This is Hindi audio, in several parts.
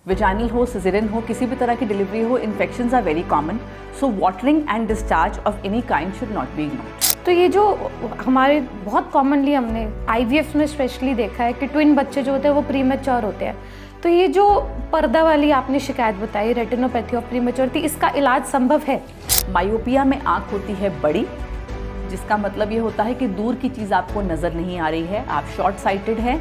विजाइनल हो, सिजेरियन हो, किसी भी तरह की डिलीवरी हो, infections are very common. So watering and discharge of any kind should not be ignored. तो ये जो हमारे बहुत कॉमनली हमने आईवीएफ में स्पेशली देखा है कि ट्विन बच्चे जो होते हैं वो प्रीमेच्योर होते हैं. तो ये जो पर्दा वाली आपने शिकायत बताई, रेटिनोपैथी ऑफ प्रीमेच्योरिटी, इसका इलाज संभव है? मायोपिया में आंख होती है बड़ी, जिसका मतलब ये होता है कि दूर की चीज़ आपको नज़र नहीं आ रही है, आप शॉर्ट साइटेड हैं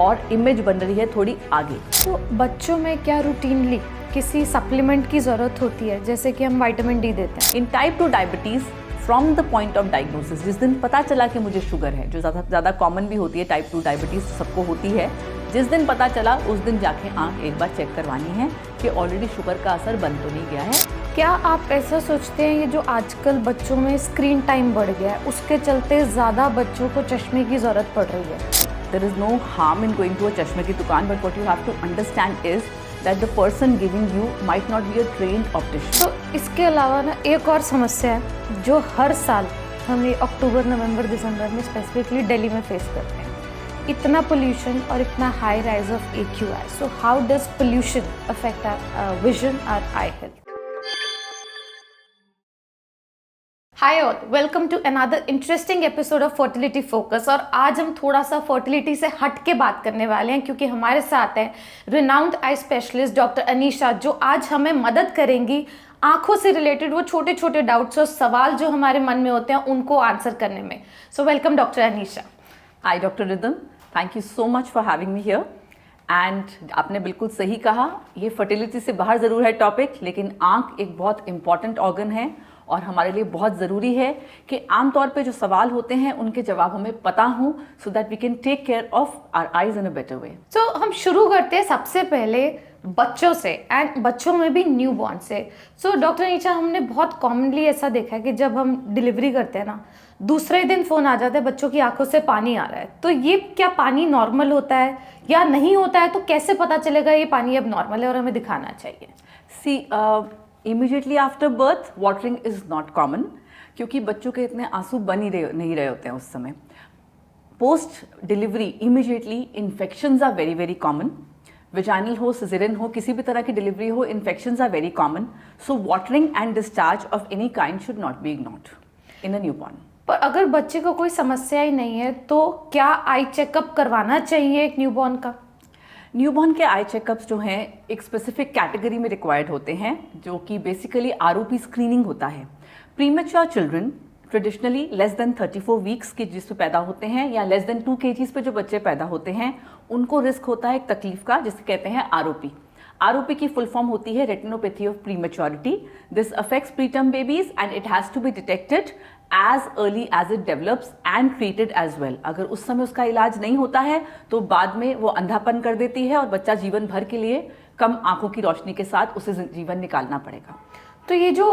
और इमेज बन रही है थोड़ी आगे. तो बच्चों में क्या रूटीनली किसी सप्लीमेंट की ज़रूरत होती है, जैसे कि हम विटामिन डी देते हैं? In type 2 diabetes from the point of diagnosis, जिस दिन पता चला कि मुझे शुगर है, जो ज़्यादा कॉमन भी होती है, टाइप 2 डायबिटीज़ सबको होती है, जिस दिन पता चला उस दिन जाके आंख एक बार चेक करवानी है कि ऑलरेडी शुगर का असर बन तो नहीं गया है. क्या आप ऐसा सोचते हैं ये जो आजकल बच्चों में स्क्रीन टाइम बढ़ गया है उसके चलते ज़्यादा बच्चों को चश्मे की ज़रूरत पड़ रही है? There is no harm in going to a चश्मे की दुकान, but what you have to understand is that the person giving you might not be a trained optician. तो इसके अलावा ना एक और समस्या है जो हर साल हम ये अक्टूबर, नवंबर, दिसंबर में स्पेसिफिकली दिल्ली में फेस करते हैं. इतना पोल्यूशन और इतना high rise of AQI. So how does pollution affect our vision, our eye health? Hi all, welcome to another interesting episode of fertility focus. और आज हम थोड़ा सा फर्टिलिटी से हट के बात करने वाले हैं क्योंकि हमारे साथ हैं renowned eye specialist doctor Anisha, जो आज हमें मदद करेंगी आंखों से रिलेटेड वो छोटे छोटे डाउट्स और सवाल जो हमारे मन में होते हैं उनको आंसर करने में. So welcome doctor Anisha. Hi doctor rhythm, thank you so much for having me here. And आपने बिल्कुल सही कहा, ये फर्टिलिटी से बाहर ज़रूर है टॉपिक, लेकिन आंख एक बहुत इंपॉर्टेंट ऑर्गन है और हमारे लिए बहुत ज़रूरी है कि आमतौर पे जो सवाल होते हैं उनके जवाब हमें पता हों, so that we can take care of our eyes in a better way. तो हम शुरू करते हैं सबसे पहले बच्चों से, एंड बच्चों में भी न्यू बॉर्न से. सो डॉक्टर नीचा, हमने बहुत कॉमनली ऐसा देखा है कि जब हम डिलीवरी करते हैं ना, दूसरे दिन फ़ोन आ जाता है बच्चों की आंखों से पानी आ रहा है. तो ये क्या पानी नॉर्मल होता है या नहीं होता है? तो कैसे पता चलेगा ये पानी अब नॉर्मल है और हमें दिखाना चाहिए? See immediately after birth watering is not common, क्योंकि बच्चों के इतने आंसू बन ही नहीं रहे होते हैं उस समय. Post delivery immediately infections are very very common. Vaginal हो, सिजेरियन हो, किसी भी तरह की डिलीवरी हो, infections are very common. So watering and discharge of any kind should not be ignored in a newborn. पर अगर बच्चे को कोई समस्या ही नहीं है तो क्या आई चेकअप करवाना चाहिए एक न्यूबॉर्न का? न्यूबॉर्न के आई चेकअप्स जो हैं एक स्पेसिफिक कैटेगरी में रिक्वायर्ड होते हैं, जो कि बेसिकली ROP स्क्रीनिंग होता है. Premature children traditionally less than 34 weeks के जिस पे पैदा होते हैं या लेस देन 2 kgs पे जो बच्चे पैदा होते हैं, उनको रिस्क होता है एक तकलीफ का जिसे कहते हैं ROP. ROP की फुल फॉर्म होती है retinopathy of prematurity. This affects preterm babies and it has to be detected as early as it develops and treated as well. अगर उस समय उसका इलाज नहीं होता है तो बाद में वो अंधापन कर देती है और बच्चा जीवन भर के लिए कम आंखों की रोशनी के साथ उसे जीवन निकालना पड़ेगा. तो ये जो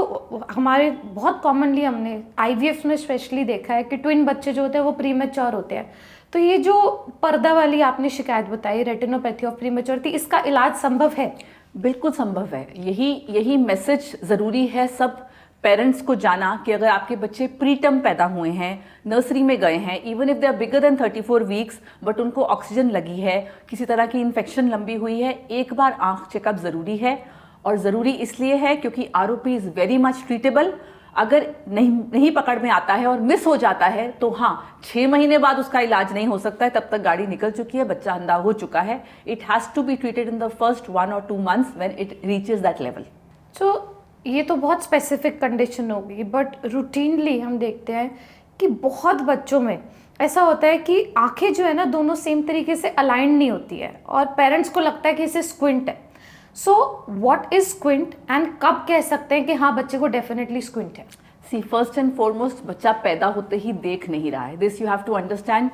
हमारे बहुत कॉमनली हमने IVF में स्पेशली देखा है कि ट्विन बच्चे जो होते हैं वो प्रीमेच्योर होते हैं. तो ये जो पर्दा वाली आपने शिकायत बताई, रेटिनोपैथी ऑफ प्रीमेच्योरिटी, इसका इलाज संभव है? बिल्कुल संभव है. यही मैसेज ज़रूरी है सब पेरेंट्स को जाना कि अगर आपके बच्चे प्रीटर्म पैदा हुए हैं, नर्सरी में गए हैं, even if they are bigger than 34 weeks, but उनको ऑक्सीजन लगी है, किसी तरह की इन्फेक्शन लंबी हुई है, एक बार आंख चेकअप ज़रूरी है. और ज़रूरी इसलिए है क्योंकि ROP is very much treatable. अगर नहीं पकड़ में आता है और मिस हो जाता है तो हाँ, 6 महीने बाद उसका इलाज नहीं हो सकता है, तब तक गाड़ी निकल चुकी है, बच्चा अंधा हो चुका है. It has to be treated in the first 1 or 2 months when it reaches that level. तो ये तो बहुत स्पेसिफिक कंडीशन होगी, बट रूटीनली हम देखते हैं कि बहुत बच्चों में ऐसा होता है कि आंखें जो है ना दोनों सेम तरीके से अलाइंड नहीं होती है और पेरेंट्स को लगता है कि इसे स्क्विंट है. So what is squint and कब कह सकते हैं कि हाँ बच्चे को डेफिनेटली स्क्विंट है? सी, फर्स्ट एंड फॉरमोस्ट बच्चा पैदा होते ही देख नहीं रहा है. This you have to understand.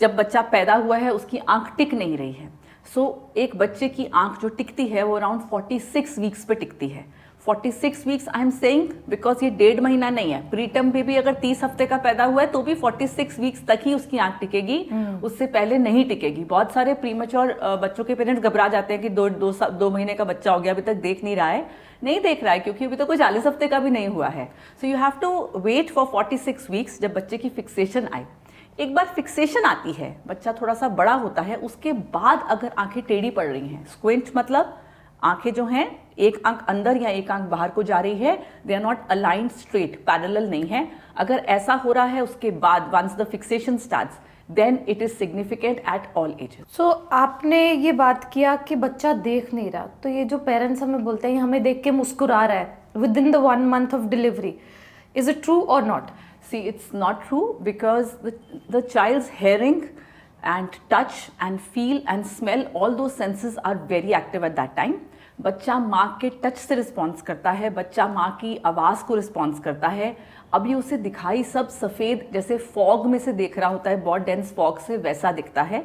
जब बच्चा पैदा हुआ है उसकी आंख टिक नहीं रही है. सो एक बच्चे की आंख जो टिकती है वो अराउंड 46 वीक्स पे टिकती है. 46 weeks I am saying because ये 1.5 महीना नहीं है. प्रीटर्म बेबी अगर 30 हफ्ते का पैदा हुआ है तो भी 46 वीक्स तक ही उसकी आंख टिकेगी, उससे पहले नहीं टिकेगी. बहुत सारे प्रीमेच्योर बच्चों के पेरेंट्स घबरा जाते हैं कि 2 महीने का बच्चा हो गया, अभी तक देख नहीं रहा है. नहीं देख रहा है क्योंकि अभी तो कोई 40 हफ्ते का भी नहीं हुआ है. So you have to wait for 46 weeks जब बच्चे की फिक्सेशन आए. एक बार फिक्सेशन आती है, बच्चा थोड़ा सा बड़ा होता है, उसके बाद अगर आंखें टेढ़ी पड़ रही हैं, स्क्विंट मतलब आंखें जो हैं एक आंख अंदर या एक आंख बाहर को जा रही है, they are not aligned straight, parallel नहीं है। अगर ऐसा हो रहा है उसके बाद once the fixation starts then it is significant at all ages. So आपने ये बात किया कि बच्चा देख नहीं रहा, तो ये जो पेरेंट्स हमें बोलते हैं हमें देख के मुस्कुरा रहा है with in the 1 month of delivery, is it true और not? See, it's not true because the child's hearing and touch and feel and smell, all those senses are very active at that time. बच्चा माँ के टच से रिस्पॉन्स करता है, बच्चा माँ की आवाज़ को रिस्पॉन्स करता है। अभी उसे दिखाई सब सफ़ेद जैसे फॉग में से देख रहा होता है, बहुत डेंस फॉग से वैसा दिखता है।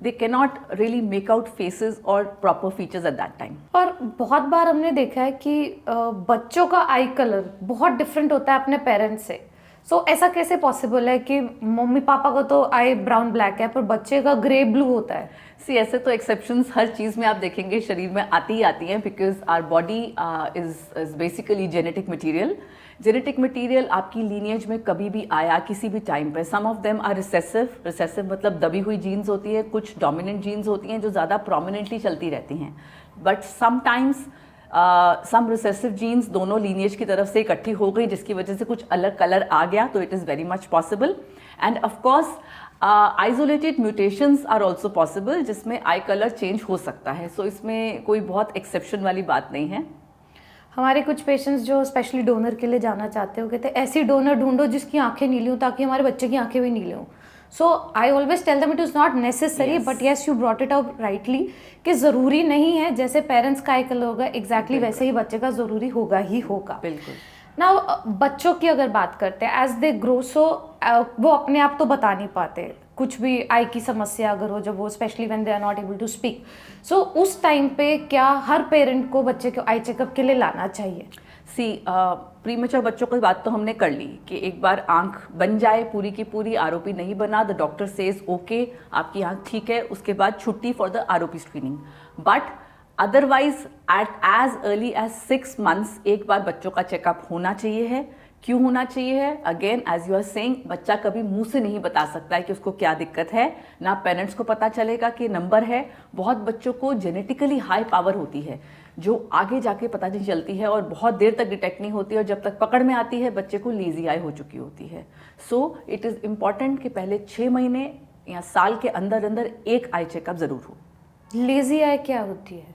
They cannot really make out faces or proper features at that time. और बहुत बार हमने देखा है कि बच्चों का आई कलर बहुत डिफरेंट होता है अपने पेरेंट्स से। सो ऐसा कैसे पॉसिबल है कि मम्मी पापा का तो आई ब्राउन ब्लैक है पर बच्चे का ग्रे ब्लू होता है? ऐसे तो एक्सेप्शंस हर चीज़ में आप देखेंगे शरीर में आती ही आती हैं, because our body is basically genetic material. Genetic material आपकी लीनियज में कभी भी आया किसी भी टाइम पे। Some of them are recessive मतलब दबी हुई जीन्स होती है, कुछ डोमिनेंट जीन्स होती हैं जो ज़्यादा प्रोमिनेंटली चलती रहती हैं, but sometimes some recessive genes दोनों लीनियज की तरफ से इकट्ठी हो गई जिसकी वजह से कुछ अलग कलर आ गया, तो it is very much possible. And of course isolated mutations are also possible जिसमें आई कलर चेंज हो सकता है। सो इसमें कोई बहुत एक्सेप्शन वाली बात नहीं है। हमारे कुछ पेशेंट्स जो स्पेशली डोनर के लिए जाना चाहते हो कहते हैं ऐसी डोनर ढूंढो जिसकी आंखें नीली हों ताकि हमारे बच्चे की आंखें भी नीली हों। So I always tell them it is not necessary, but yes you brought it out rightly कि ज़रूरी नहीं है जैसे पेरेंट्स का आई कलर होगा एग्जैक्टली वैसे ही बच्चे का ज़रूरी होगा ही होगा। बिल्कुल। नाउ बच्चों की अगर बात करते हैं एज दे ग्रो, सो वो अपने आप तो बता नहीं पाते कुछ भी आई की समस्या अगर हो, जब वो specially when they are not able to speak. So उस टाइम पे क्या हर पेरेंट को बच्चे को आई चेकअप के लिए लाना चाहिए? प्रीमेच्योर बच्चों की बात तो हमने कर ली कि एक बार आंख बन जाए पूरी की पूरी, आरओपी नहीं बना, द डॉक्टर सेज ओके आपकी आंख ठीक है, उसके बाद छुट्टी for the ROP screening. But otherwise at as early as 6 months एक बार बच्चों का चेकअप होना चाहिए है। क्यों होना चाहिए है? Again as you are saying, बच्चा कभी मुंह से नहीं बता सकता है कि उसको क्या दिक्कत है, ना पेरेंट्स को पता चलेगा कि नंबर है। बहुत बच्चों को जेनेटिकली हाई पावर होती है जो आगे जाके पता नहीं चलती है और बहुत देर तक डिटेक्ट नहीं होती है, और जब तक पकड़ में आती है बच्चे को लेजी आई हो चुकी होती है। सो इट इज़ इम्पॉर्टेंट कि पहले 6 महीने या साल के अंदर अंदर एक आई चेकअप ज़रूर हो। लेजी आई क्या होती है?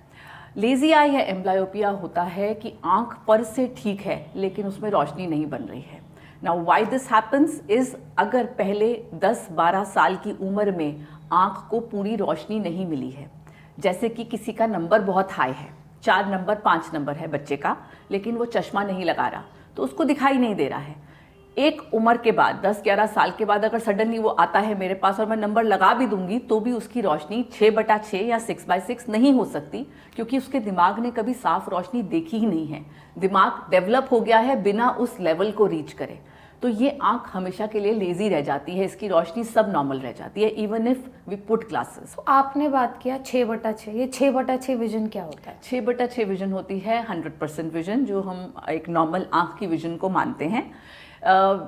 लेजी आई या एम्ब्लायोपिया होता है कि आंख पर से ठीक है लेकिन उसमें रोशनी नहीं बन रही है। Now why this happens is, अगर पहले 10-12 साल की उम्र में आंख को पूरी रोशनी नहीं मिली है, जैसे कि किसी का नंबर बहुत हाई है, 4 नंबर 5 नंबर है बच्चे का, लेकिन वो चश्मा नहीं लगा रहा तो उसको दिखाई नहीं दे रहा है। एक उम्र के बाद 10-11 साल के बाद अगर सडनली वो आता है मेरे पास और मैं नंबर लगा भी दूंगी तो भी उसकी रोशनी 6/6 या 6/6 नहीं हो सकती, क्योंकि उसके दिमाग ने कभी साफ रोशनी देखी ही नहीं है। दिमाग डेवलप हो गया है बिना उस लेवल को रीच करे, तो ये आंख हमेशा के लिए लेजी रह जाती है, इसकी रोशनी सब नॉर्मल रह जाती है even if we put glasses. आपने बात किया 6/6, ये 6/6 विजन क्या होता है? 6/6 विजन होती है 100% विजन, जो हम एक नॉर्मल आंख की विजन को मानते हैं।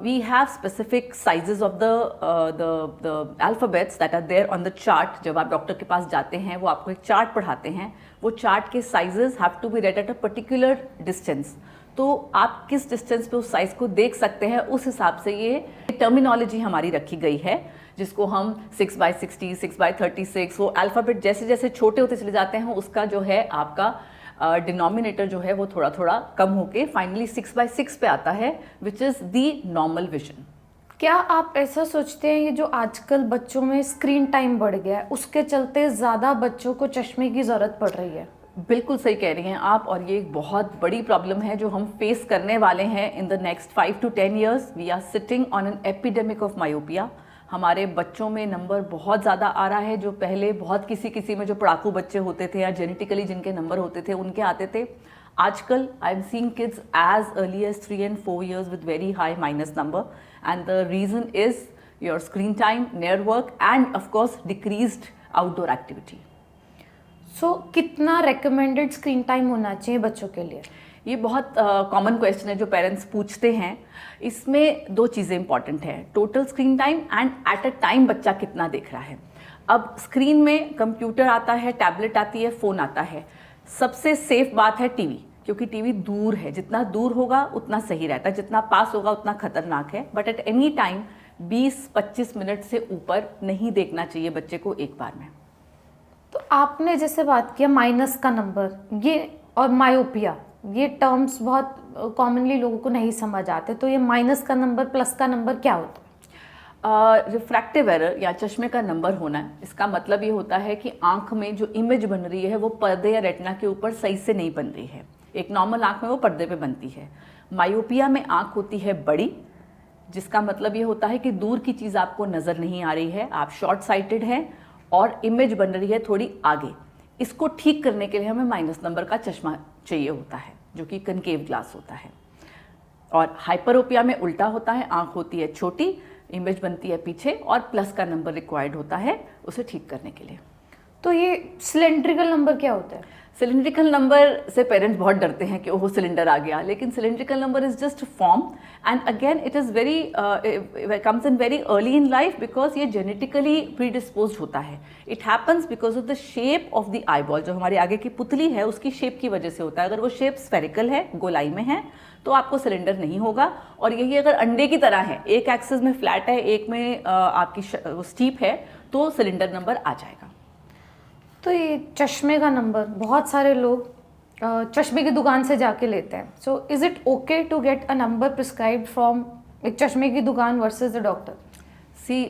We have specific sizes of the alphabets that are there on the chart. जब आप डॉक्टर के पास जाते हैं वो आपको एक चार्ट पढ़ाते हैं, वो चार्ट के sizes have to be read at a particular distance. तो आप किस डिस्टेंस पे उस साइज को देख सकते हैं, उस हिसाब से ये टर्मिनोलॉजी हमारी रखी गई है, जिसको हम 6/60, 6/36, वो अल्फ़ाबेट जैसे जैसे छोटे होते चले जाते हैं उसका जो है आपका डिनोमिनेटर जो है वो थोड़ा थोड़ा कम होके फाइनली 6/6 पे आता है, which is the normal vision. क्या आप ऐसा सोचते हैं ये जो आजकल बच्चों में स्क्रीन टाइम बढ़ गया है उसके चलते ज़्यादा बच्चों को चश्मे की ज़रूरत पड़ रही है? बिल्कुल सही कह रही हैं आप, और ये एक बहुत बड़ी प्रॉब्लम है जो हम फेस करने वाले हैं in the next 5 to 10 years। We are sitting on an epidemic of myopia. हमारे बच्चों में नंबर बहुत ज़्यादा आ रहा है, जो पहले बहुत किसी में जो पढ़ाकू बच्चे होते थे या जेनेटिकली जिनके नंबर होते थे उनके आते थे, आजकल I am seeing kids as early as 3 and 4 years with very high minus number, and the reason is your screen time, near work and of course decreased outdoor activity. So कितना recommended स्क्रीन टाइम होना चाहिए बच्चों के लिए? ये बहुत कॉमन क्वेश्चन है जो पेरेंट्स पूछते हैं। इसमें 2 चीज़ें इंपॉर्टेंट हैं, total screen time and at a time बच्चा कितना देख रहा है। अब स्क्रीन में कंप्यूटर आता है, टैबलेट आती है, फ़ोन आता है, सबसे सेफ बात है टीवी, क्योंकि टीवी दूर है, जितना दूर होगा उतना सही रहता है, जितना पास होगा उतना खतरनाक है। But at any time 20-25 minute से ऊपर नहीं देखना चाहिए बच्चे को एक बार में। तो आपने जैसे बात किया माइनस का नंबर, ये और मायोपिया, ये टर्म्स बहुत कॉमनली लोगों को नहीं समझ आते, तो ये माइनस का नंबर प्लस का नंबर क्या होता है? रिफ्रैक्टिव एरर या चश्मे का नंबर होना, इसका मतलब ये होता है कि आंख में जो इमेज बन रही है वो पर्दे या रेटिना के ऊपर सही से नहीं बन रही है। एक नॉर्मल आंख में वो पर्दे पे बनती है। मायोपिया में आंख होती है बड़ी, जिसका मतलब ये होता है कि दूर की चीज़ आपको नज़र नहीं आ रही है, आप शॉर्ट साइटेड हैं और इमेज बन रही है थोड़ी आगे। इसको ठीक करने के लिए हमें माइनस नंबर का चश्मा चाहिए होता है, जो कि कनकेव ग्लास होता है। और हाइपरोपिया में उल्टा होता है, आंख होती है छोटी, इमेज बनती है पीछे और प्लस का नंबर रिक्वायर्ड होता है उसे ठीक करने के लिए। तो ये सिलेंड्रिकल नंबर क्या होता है? सिलेंड्रिकल नंबर से पेरेंट्स बहुत डरते हैं कि ओह सिलेंडर आ गया, लेकिन cylindrical number is just form and again it is very comes in very early in life because ये जेनेटिकली प्रीडिस्पोज्ड होता है। It happens because of the shape of the eyeball, जो हमारी आगे की पुतली है उसकी शेप की वजह से होता है। अगर वो शेप स्फेरिकल है, गोलाई में है, तो आपको सिलेंडर नहीं होगा। और यही अगर अंडे की तरह है, एक एक्सिस में फ्लैट है, एक में आपकी स्टीप है, तो सिलेंडर नंबर आ जाएगा। तो ये चश्मे का नंबर बहुत सारे लोग चश्मे की दुकान से जाके लेते हैं। So is it okay to get a number prescribed from एक चश्मे की दुकान versus the doctor? See,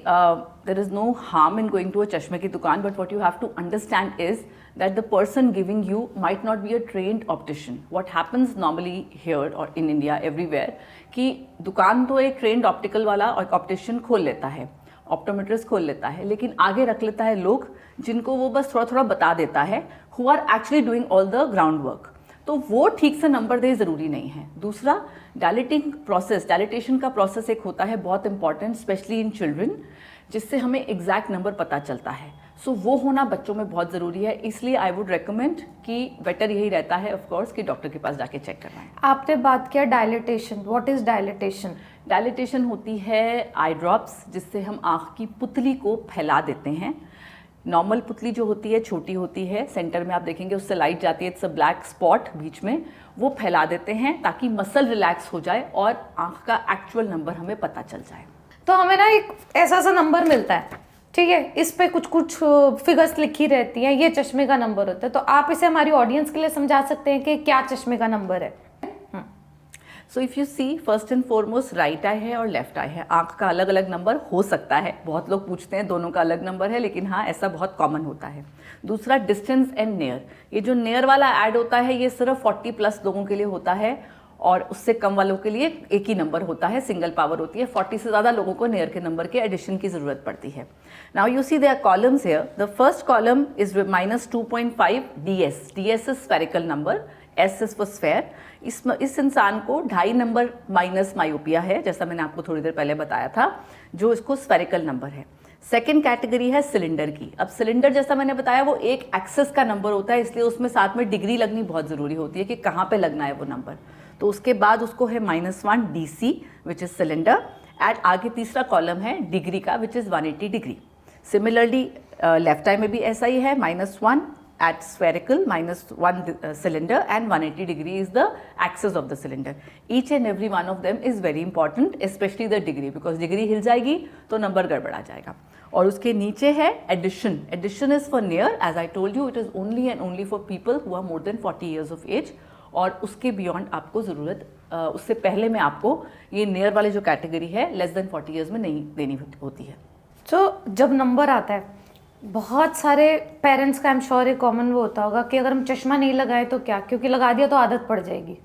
there is no harm in going to a चश्मे की दुकान, but what you have to understand is that the person giving you might not be a trained optician. What happens normally here or in India everywhere कि दुकान तो एक trained optical वाला और optician खोल लेता है, ऑप्टोमेट्रिस्ट खोल लेता है, लेकिन आगे रख लेता है लोग जिनको वो बस थोड़ा थोड़ा बता देता है, who are actually doing all the groundwork. तो वो ठीक से नंबर दे ज़रूरी नहीं है। दूसरा, डायलिटेशन का प्रोसेस एक होता है बहुत इंपॉर्टेंट, स्पेशली इन चिल्ड्रन, जिससे हमें एग्जैक्ट नंबर पता चलता है। सो वो होना बच्चों में बहुत ज़रूरी है, इसलिए आई वुड रिकमेंड कि बेटर यही रहता है ऑफ कोर्स कि डॉक्टर के पास जाके चेक करवाएं। आपने बात किया dilatation, what is dilatation? Dilatation होती है आई ड्रॉप्स, जिससे हम आँख की पुतली को फैला देते हैं। नॉर्मल पुतली जो होती है छोटी होती है, सेंटर में आप देखेंगे उससे लाइट जाती है, इट्स अ ब्लैक स्पॉट बीच में, वो फैला देते हैं ताकि मसल रिलैक्स हो जाए और आँख का एक्चुअल नंबर हमें पता चल जाए। तो हमें ना एक ऐसा सा नंबर मिलता है, ठीक है, इस पे कुछ कुछ फिगर्स लिखी रहती हैं, ये चश्मे का नंबर होता है। तो आप इसे हमारी ऑडियंस के लिए समझा सकते हैं कि क्या चश्मे का नंबर है? So if you see, first and foremost right eye है और लेफ्ट आई है, आँख का अलग अलग नंबर हो सकता है। बहुत लोग पूछते हैं दोनों का अलग नंबर है, लेकिन हाँ ऐसा बहुत कॉमन होता है। दूसरा, डिस्टेंस एंड नेयर, ये जो नेयर वाला ऐड होता है ये सिर्फ 40+ लोगों के लिए होता है और उससे कम वालों के लिए एक ही नंबर होता है, सिंगल पावर होती है। 40 से ज़्यादा लोगों को नेयर के नंबर के एडिशन की ज़रूरत पड़ती है। Now you see there columns here, the first column is -2.5 DS, DS is spherical number, S is for sphere. इस इंसान को 2.5 नंबर माइनस मायोपिया है, जैसा मैंने आपको थोड़ी देर पहले बताया था, जो इसको स्फेरिकल नंबर है। सेकेंड कैटेगरी है सिलेंडर की। अब सिलेंडर जैसा मैंने बताया वो एक एक्सेस का नंबर होता है, इसलिए उसमें साथ में डिग्री लगनी बहुत ज़रूरी होती है कि कहाँ पे लगना है वो नंबर। तो उसके बाद उसको है -1 DC which is cylinder, and आगे तीसरा कॉलम है डिग्री का which is 180 degree. Similarly left eye में भी ऐसा ही है, -1 at spherical, -1 cylinder and 180 degree is the axis of the cylinder. Each and every one of them is very important, especially the degree, because degree हिल जाएगी तो नंबर गड़बड़ा जाएगा। और उसके नीचे है addition. Addition is for near, as I told you, it is only and only for people who are more than 40 years of age. और उसके बियॉन्ड आपको ज़रूरत, उससे पहले में आपको ये नेयर वाले जो कैटेगरी है लेस देन 40 ईयर्स में नहीं देनी होती है। तो जब नंबर आता है, बहुत सारे पेरेंट्स का आई एम श्योर एक कॉमन वो होता होगा कि अगर हम चश्मा नहीं लगाए तो क्या, क्योंकि लगा दिया तो आदत पड़ जाएगी।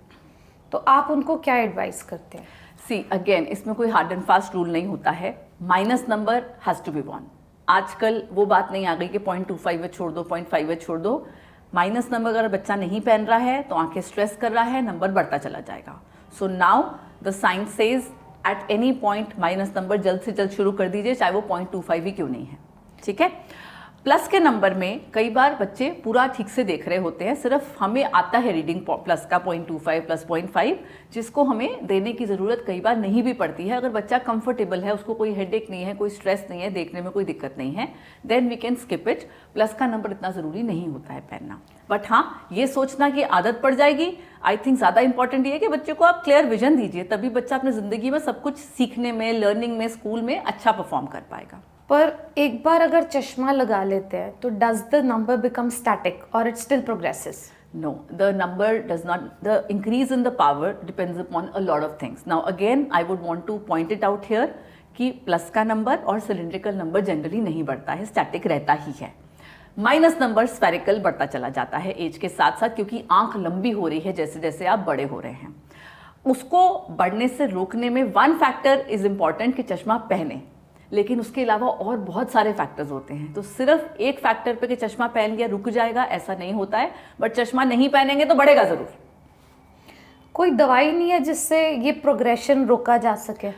तो आप उनको क्या एडवाइस करते हैं? सी अगेन, इसमें कोई हार्ड एंड फास्ट रूल नहीं होता है, minus number has to be worn. आजकल वो बात नहीं आ गई कि 0.25 है छोड़ दो, 0.5 है छोड़ दो। माइनस नंबर अगर बच्चा नहीं पहन रहा है तो आंखें स्ट्रेस कर रहा है, नंबर बढ़ता चला जाएगा। So now the science says at any point minus number जल्द से जल्द शुरू कर दीजिए, चाहे वो 0.25 ही क्यों नहीं है, ठीक है। प्लस के नंबर में कई बार बच्चे पूरा ठीक से देख रहे होते हैं, सिर्फ हमें आता है रीडिंग प्लस का 0.25 प्लस 0.5, जिसको हमें देने की ज़रूरत कई बार नहीं भी पड़ती है। अगर बच्चा कंफर्टेबल है, उसको कोई हेडेक नहीं है, कोई स्ट्रेस नहीं है, देखने में कोई दिक्कत नहीं है, then we can skip it. Plus का नंबर इतना ज़रूरी नहीं होता है पहनना। बट हाँ, ये सोचना कि आदत पड़ जाएगी, आई थिंक ज़्यादा इंपॉर्टेंट ये है कि बच्चे को आप क्लियर विजन दीजिए, तभी बच्चा अपनी ज़िंदगी में सब कुछ सीखने में, लर्निंग में, स्कूल में अच्छा परफॉर्म कर पाएगा। पर एक बार अगर चश्मा लगा लेते हैं तो does the number become static और it still progresses? No, the number does not, the increase in the power depends upon a lot of things. Now again, I would want to point it out here कि प्लस का नंबर और सिलिंड्रिकल नंबर जनरली नहीं बढ़ता है, स्टैटिक रहता ही है। माइनस नंबर स्फेरिकल बढ़ता चला जाता है एज के साथ साथ, क्योंकि आंख लंबी हो रही है जैसे जैसे आप बड़े हो रहे हैं। उसको बढ़ने से रोकने में वन फैक्टर इज इम्पॉर्टेंट कि चश्मा पहने, लेकिन उसके अलावा और बहुत सारे फैक्टर्स होते हैं। तो सिर्फ एक फैक्टर पे कि चश्मा पहन लिया रुक जाएगा, ऐसा नहीं होता है। बट चश्मा नहीं पहनेंगे तो बढ़ेगा ज़रूर। कोई दवाई नहीं है जिससे ये प्रोग्रेशन रोका जा सके?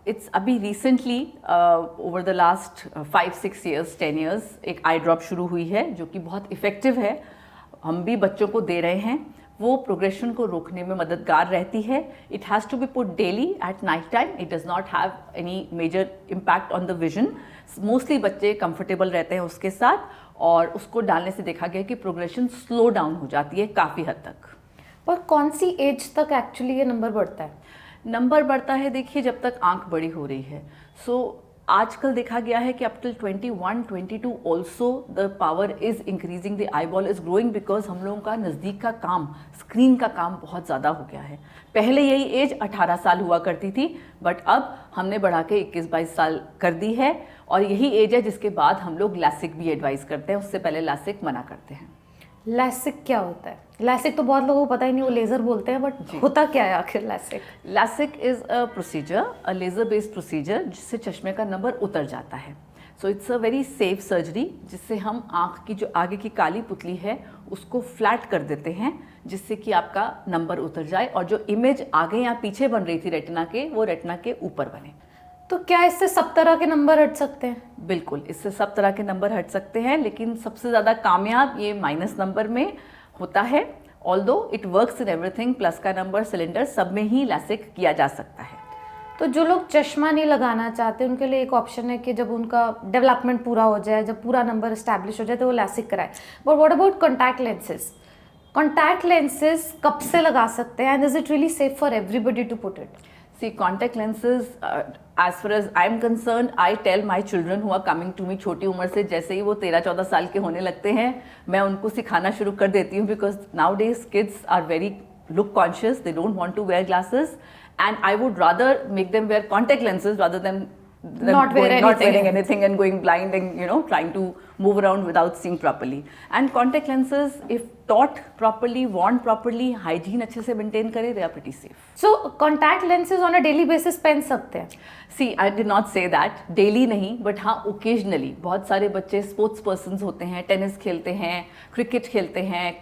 इट्स अभी recently over the last 5-6 years 10 years एक आई ड्रॉप शुरू हुई है जो कि बहुत इफ़ेक्टिव है, हम भी बच्चों को दे रहे हैं। वो प्रोग्रेशन को रोकने में मददगार रहती है। It has to be put daily at night time. It does not have any major impact on the vision. Mostly बच्चे कंफर्टेबल रहते हैं उसके साथ, और उसको डालने से देखा गया कि प्रोग्रेशन स्लो डाउन हो जाती है काफ़ी हद तक। पर कौन सी एज तक एक्चुअली ये नंबर बढ़ता है? नंबर बढ़ता है, देखिए, जब तक आंख बड़ी हो रही है। सो आजकल देखा गया है कि up till 21-22 also the power is increasing, the eye ball is growing, because हम लोगों का नज़दीक का काम, स्क्रीन का काम बहुत ज़्यादा हो गया है। पहले यही एज 18 साल हुआ करती थी, बट अब हमने बढ़ा के 21-22 साल कर दी है, और यही एज है जिसके बाद हम लोग लैसिक भी एडवाइस करते हैं, उससे पहले लैसिक मना करते हैं। लैसिक क्या होता है? लैसिक तो बहुत लोगों को पता ही नहीं, वो लेज़र बोलते हैं, बट होता क्या है आखिर LASIK? LASIK is a procedure, a laser based procedure, जिससे चश्मे का नंबर उतर जाता है। So it's a very safe surgery, जिससे हम आँख की जो आगे की काली पुतली है उसको फ्लैट कर देते हैं, जिससे कि आपका नंबर उतर जाए, और जो इमेज आगे या पीछे बन रही थी रेटिना के, वो रेटिना के ऊपर बने। तो क्या इससे सब तरह के नंबर हट सकते हैं? बिल्कुल, इससे सब तरह के नंबर हट सकते हैं, लेकिन सबसे ज़्यादा कामयाब ये माइनस नंबर में होता है। Although it works in everything, plus का नंबर, सिलेंडर, सब में ही लैसिक किया जा सकता है। तो जो लोग चश्मा नहीं लगाना चाहते उनके लिए एक ऑप्शन है कि जब उनका डेवलपमेंट पूरा हो जाए, जब पूरा नंबर इस्टेब्लिश हो जाए, तो वो लैसिक कराए। But what about contact lenses? Contact lenses कब से लगा सकते हैं, and is it really safe for everybody to put it? See, contact lenses, as far as I am concerned, I tell my children who are coming to me छोटी उम्र से, जैसे ही वो 13-14 साल के होने लगते हैं, मैं उनको सिखाना शुरू कर देती हूँ, because nowadays kids are very look conscious, they don't want to wear glasses, and I would rather make them wear contact lenses rather than not wearing anything and going blind and trying to move around without seeing properly. And contact lenses, if taught properly, worn properly, hygiene अच्छे से maintain करे, they are pretty safe. So contact lenses on a daily basis पहन सकते हैं? See, I did not say that daily नहीं, but हाँ occasionally। बहुत सारे बच्चे स्पोर्ट्स पर्सन्स होते हैं, टेनिस खेलते हैं, क्रिकेट खेलते हैं,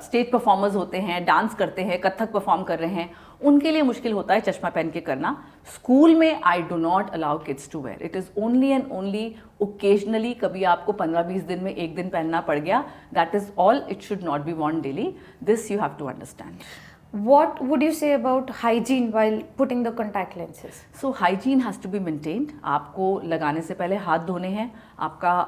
स्टेज परफॉर्मर्स होते हैं, डांस करते हैं, कथक परफॉर्म कर रहे हैं, उनके लिए मुश्किल होता है चश्मा पहन के करना। स्कूल में I do not allow kids to wear, it is only and only occasionally. कभी आपको 15-20 दिन में एक दिन पहनना पड़ गया, that is all. It should not be worn daily, this you have to understand. What would you say about hygiene while putting the contact lenses? So hygiene has to be maintained. आपको लगाने से पहले हाथ धोने हैं आपका,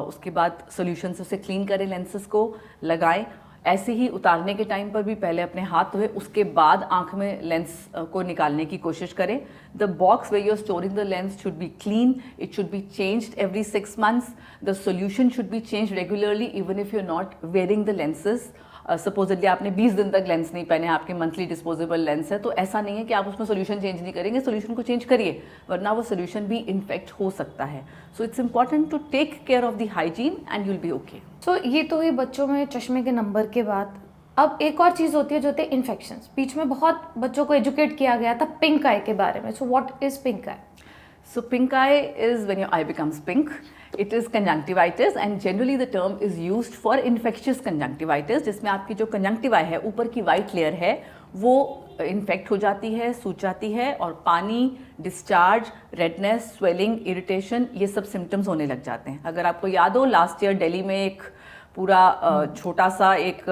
उसके बाद सोल्यूशन से उसे क्लीन करें, लेंसेज को लगाएं। ऐसे ही उतारने के टाइम पर भी पहले अपने हाथ धोए, उसके बाद आंख में लेंस को निकालने की कोशिश करें। The box where you are storing the lens should be clean, it should be changed every 6 months. The solution should be changed regularly even if you are not wearing the lenses. Supposedly आपने 20 दिन तक लेंस नहीं पहने, आपके मंथली डिस्पोजेबल लेंस है, तो ऐसा नहीं है कि आप उसमें सोल्यूशन चेंज नहीं करेंगे, सोल्यूशन को चेंज करिए, वरना वो सोल्यूशन भी इन्फेक्ट हो सकता है। So it's important to take care of the hygiene and you will be okay. So ये तो हुई बच्चों में चश्मे के नंबर के बाद। अब एक और चीज़ होती है जो होती है इन्फेक्शंस। बीच में बहुत बच्चों को एजुकेट किया गया था पिंक आई के बारे में। So what is pink I? So pink eye is when your eye becomes pink. It is conjunctivitis and generally the term is used for infectious conjunctivitis, जिसमें आपकी जो conjunctiva है, ऊपर की white layer है, वो इन्फेक्ट हो जाती है, सूज जाती है और पानी, डिस्चार्ज, रेडनेस, स्वेलिंग, इरिटेशन, ये सब सिम्टम्स होने लग जाते हैं। अगर आपको याद हो, लास्ट ईयर दिल्ली में एक पूरा छोटा सा एक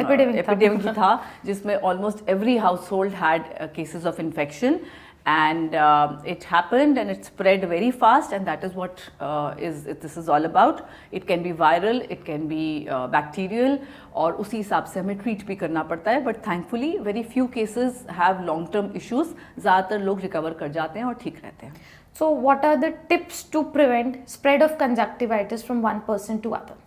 एपिडेमिक था जिसमें almost every house hold had cases of infection and it happened and it spread very fast, and that is what this is all about. It can be viral, it can be bacterial, और उसी हिसाब से हमें ट्रीट भी करना पड़ता है, but thankfully very few cases have long term issues. ज़्यादातर लोग रिकवर कर जाते हैं और ठीक रहते हैं। So what are the tips to prevent spread of conjunctivitis from one person to other?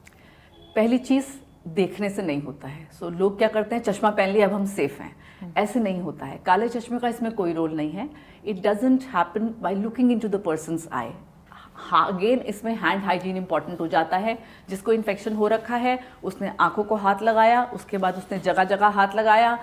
पहली चीज़, देखने से नहीं होता है। सो लोग क्या करते हैं, चश्मा पहन लिया अब हम सेफ हैं, ऐसे नहीं होता है। काले चश्मे का इसमें कोई रोल नहीं है। It doesn't happen by looking into the person's eye. हाँ, अगेन इसमें हैंड हाइजीन इंपॉर्टेंट हो जाता है। जिसको इन्फेक्शन हो रखा है उसने आंखों को हाथ लगाया, उसके बाद उसने जगह जगह हाथ लगाया,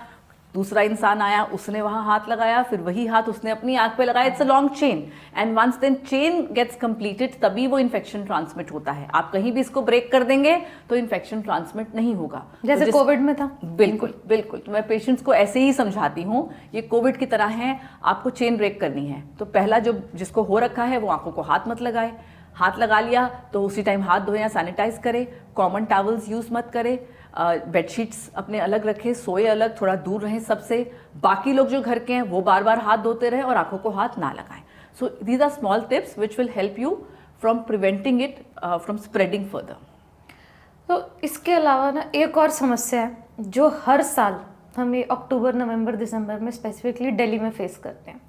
दूसरा इंसान आया, उसने वहाँ हाथ लगाया, फिर वही हाथ उसने अपनी आंख पे लगाया। It's a long chain, and once then chain gets completed तभी वो इन्फेक्शन ट्रांसमिट होता है। आप कहीं भी इसको ब्रेक कर देंगे तो इन्फेक्शन ट्रांसमिट नहीं होगा, जैसे कोविड में था। बिल्कुल बिल्कुल। तो मैं पेशेंट्स को ऐसे ही समझाती हूँ, ये कोविड की तरह है, आपको चेन ब्रेक करनी है तो पहला जो जिसको हो रखा है वो आंखों को हाथ मत लगाए। हाथ लगा लिया तो उसी टाइम हाथ धोए या सैनिटाइज करें। कॉमन टॉवल्स यूज़ मत करें। बेडशीट्स अपने अलग रखें, सोए अलग, थोड़ा दूर रहें सबसे। बाकी लोग जो घर के हैं वो बार बार हाथ धोते रहें और आंखों को हाथ ना लगाएं। So these are small tips which will help you from preventing it from spreading further. तो इसके अलावा ना एक और समस्या है जो हर साल हम ये अक्टूबर, नवंबर, दिसंबर में स्पेसिफिकली दिल्ली में फेस करते हैं।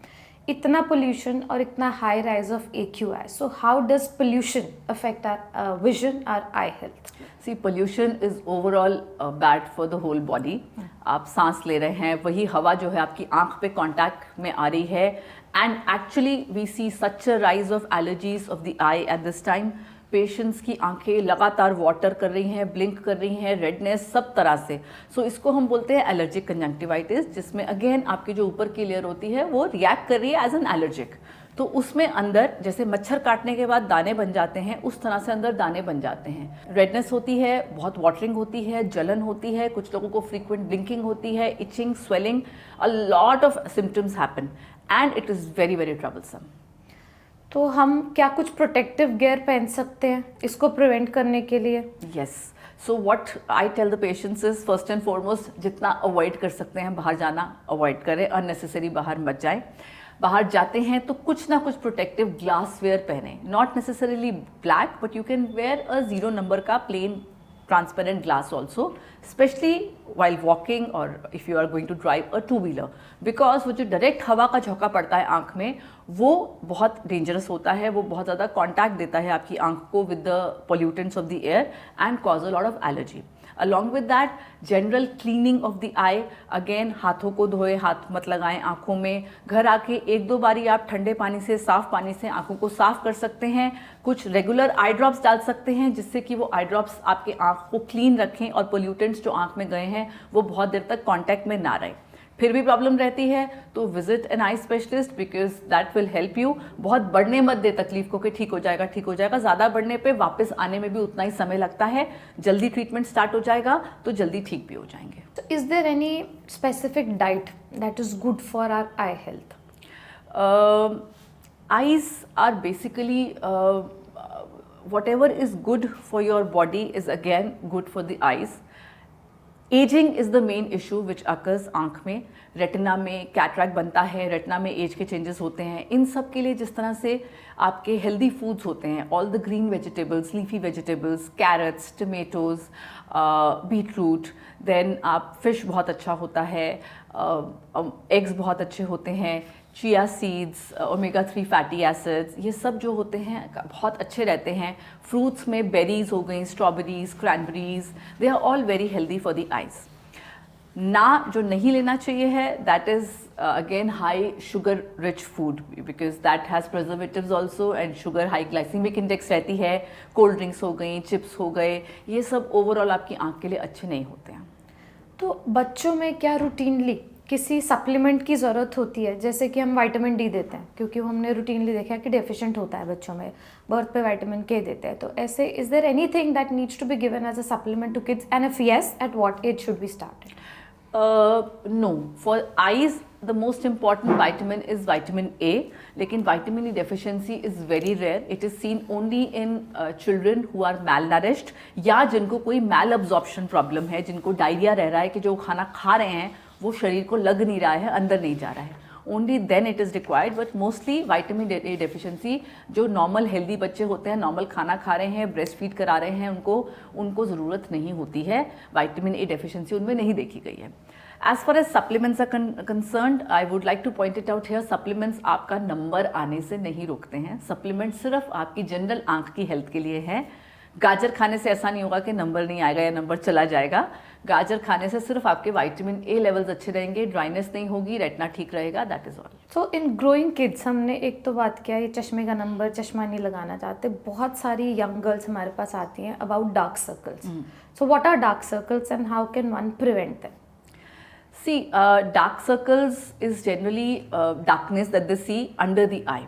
इतना पोल्यूशन और इतना high rise of AQI. So how does pollution affect our vision, our eye health? See, pollution is overall bad for the whole body. आप सांस ले रहे हैं, वही हवा जो है आपकी आंख पे कांटेक्ट में आ रही है, and actually we see such a rise of allergies of the eye at this time. Patients की आंखें लगातार वाटर कर रही हैं, ब्लिंक कर रही हैं, रेडनेस सब तरह से। सो इसको हम बोलते हैं एलर्जिक कंजंक्टिवाइटिस, जिसमें अगेन आपकी जो ऊपर की लेयर होती है वो रिएक्ट कर रही है एज एन एलर्जिक। तो उसमें अंदर जैसे मच्छर काटने के बाद दाने बन जाते हैं, उस तरह से अंदर दाने बन जाते हैं। रेडनेस होती है, बहुत वाटरिंग होती है, जलन होती है, कुछ लोगों को फ्रीक्वेंट ब्लिंकिंग होती है, itching, swelling, a lot of symptoms happen and it is very very troublesome. तो हम क्या कुछ प्रोटेक्टिव गियर पहन सकते हैं इसको प्रिवेंट करने के लिए? Yes, so what I tell the patients is first and foremost जितना अवॉइड कर सकते हैं बाहर जाना अवॉइड करें, अननेसेसरी बाहर मत जाएं। बाहर जाते हैं तो कुछ ना कुछ प्रोटेक्टिव ग्लास वेयर पहने, not necessarily black, but you can wear a 0 number का plane transparent glass also, especially while walking or if you are going to drive a two-wheeler, because वो जो डायरेक्ट हवा का झोंका पड़ता है आंख में वो बहुत डेंजरस होता है, वो बहुत ज़्यादा कांटेक्ट देता है आपकी आंख को with the pollutants of the air and cause a lot of allergy. Along with that, general cleaning of the eye, again हाथों को धोए, हाथ मत लगाएं आँखों में। घर आके 1-2 बारी आप ठंडे पानी से, साफ़ पानी से आँखों को साफ़ कर सकते हैं। कुछ रेगुलर आई ड्रॉप्स डाल सकते हैं जिससे कि वो आई ड्रॉप्स आपके आँख को क्लीन रखें और पोल्यूटेंट्स जो आँख में गए हैं वो बहुत देर तक कॉन्टैक्ट में ना रहें। फिर भी प्रॉब्लम रहती है तो visit an eye specialist because that will help you. बहुत बढ़ने मत दे तकलीफ को कि ठीक हो जाएगा ठीक हो जाएगा। ज़्यादा बढ़ने पे वापस आने में भी उतना ही समय लगता है। जल्दी ट्रीटमेंट स्टार्ट हो जाएगा तो जल्दी ठीक भी हो जाएंगे। So is there any specific diet that is good for our eye health? Eyes are basically whatever is good for your body is again good for the eyes. Ageing is the main issue which occurs आँख में। रेटिना में कैटरैक्ट बनता है, रेटिना में एज के चेंजेस होते हैं। इन सब के लिए जिस तरह से आपके हेल्दी फूड्स होते हैं, all the green vegetables, leafy vegetables, carrots, tomatoes, beetroot, then आप फिश बहुत अच्छा होता है, एग्स बहुत अच्छे होते हैं, chia seeds, omega 3 fatty acids, ये सब जो होते हैं बहुत अच्छे रहते हैं। फ्रूट्स में बेरीज हो गई, strawberries, cranberries, they are all very healthy for the eyes. ना जो नहीं लेना चाहिए है that is again high sugar rich food because that has preservatives also and sugar high glycemic index रहती है। कोल्ड ड्रिंक्स हो गई, चिप्स हो गए, ये सब ओवरऑल आपकी आँख के लिए अच्छे नहीं होते हैं। तो बच्चों में क्या रूटीनली किसी सप्लीमेंट की ज़रूरत होती है? जैसे कि हम विटामिन डी देते हैं क्योंकि हमने रूटीनली देखा है कि डेफिशिएंट होता है बच्चों में, बर्थ पे विटामिन के देते हैं। तो ऐसे is there anything that needs to be given as a supplement to kids and if yes at what age should be started? No, for eyes the most important vitamin is vitamin A, लेकिन vitamin E deficiency is very rare. It is seen only in children who are malnourished, या जिनको कोई मैल अब्जॉर्प्शन प्रॉब्लम है, जिनको डायरिया रह रहा है कि जो खाना खा रहे हैं वो शरीर को लग नहीं रहा है, अंदर नहीं जा रहा है. Only then it is required. But mostly vitamin A deficiency जो नॉर्मल हेल्दी बच्चे होते हैं, नॉर्मल खाना खा रहे हैं, ब्रेस्ट फीड करा रहे हैं, उनको ज़रूरत नहीं होती है. वाइटामिन ए डेफिशिएंसी उनमें नहीं देखी गई है. As far as supplements are concerned, I would like to point it out here. Supplements आपका नंबर आने से नहीं रोकते हैं. Supplements सिर्फ आपकी जनरल आंख की हेल्थ के लिए है. गाजर खाने से ऐसा नहीं होगा कि नंबर नहीं आएगा या नंबर चला जाएगा. गाजर खाने से सिर्फ आपके विटामिन ए लेवल्स अच्छे रहेंगे, ड्राइनेस नहीं होगी, रेटिना ठीक रहेगा. That is all. So in growing kids हमने एक तो बात किया, ये चश्मे का नंबर, चश्मा नहीं लगाना चाहते. बहुत सारी यंग गर्ल्स हमारे पास आती हैं about dark circles. So what are dark circles and how can one prevent them? See, dark circles is generally darkness that they see under the eye.